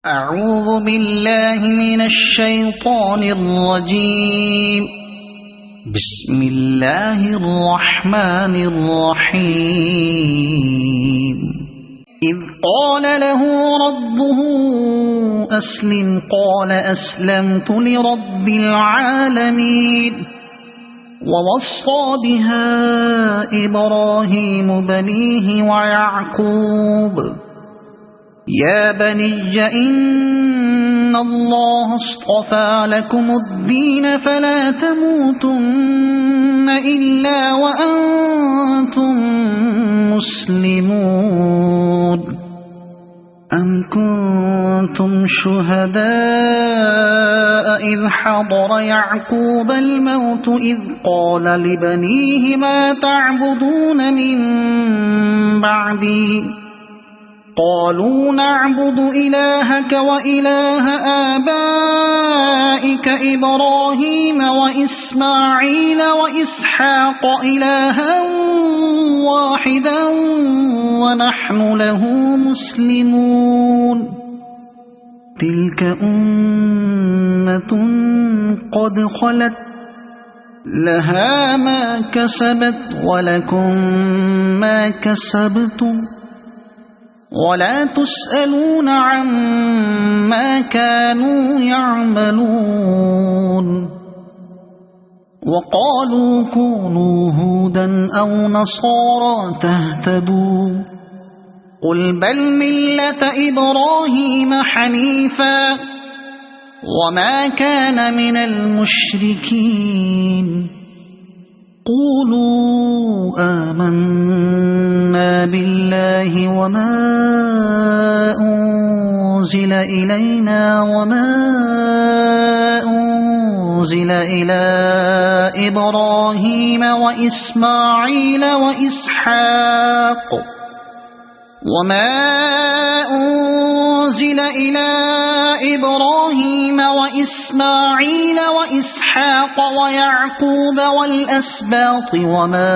أعوذ بالله من الشيطان الرجيم. بسم الله الرحمن الرحيم. إذ قال له ربه أسلم قال أسلمت لرب العالمين. ووصى بها إبراهيم بنيه ويعقوب يا بني إن الله اصطفى لكم الدين فلا تموتن إلا وأنتم مسلمون. أم كنتم شهداء إذ حضر يعقوب الموت إذ قال لبنيه ما تعبدون من بعدي قالوا نعبد إلهك وإله آبائك إبراهيم وإسماعيل وإسحاق إلها واحدا ونحن له مسلمون. تلك أمة قد خلت لها ما كسبت ولكم ما كسبتم ولا تسألون عما كانوا يعملون. وقالوا كونوا هودا أو نصارى تهتدوا قل بل ملة إبراهيم حنيفا وما كان من المشركين. قولوا آمنا بالله وما أنزل إلينا وما أنزل إلى إبراهيم وإسماعيل وإسحاق وما أنزل إلى إبراهيم وإسماعيل وإسحاق ويعقوب والأسباط وما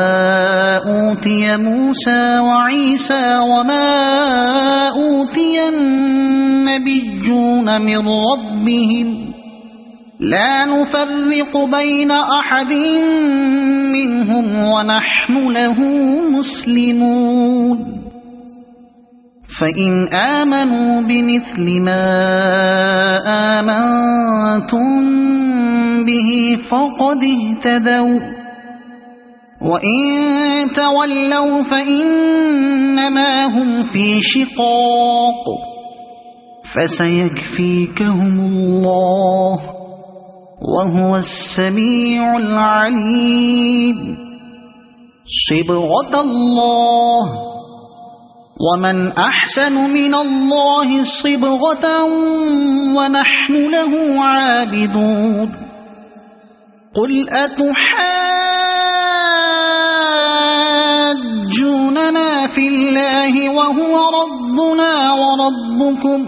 أوتي موسى وعيسى وما أوتي النبيون من ربهم لا نفرق بين أحد منهم ونحن له مسلمون. فإن آمنوا بمثل ما آمنتم به فقد اهتدوا وإن تولوا فإنما هم في شقاق فسيكفيكهم الله وهو السميع العليم. صبغة الله ومن أحسن من الله صبغة ونحن له عابدون. قل أتحاجوننا في الله وهو ربنا وربكم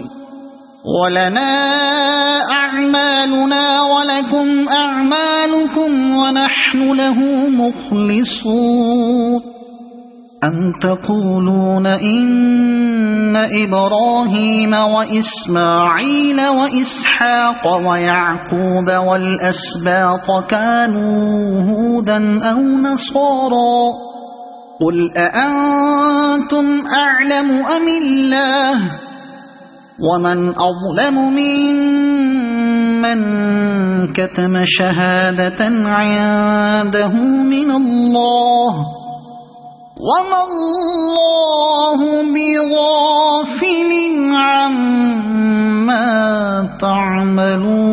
ولنا أعمالنا ولكم أعمالكم ونحن له مخلصون. أم تقولون إن إبراهيم وإسماعيل وإسحاق ويعقوب والأسباط كانوا هودا أو نصارى قل أأنتم أعلم أم الله ومن أظلم ممن كتم شهادة عنده من الله وما الله بغافل عما تعملون.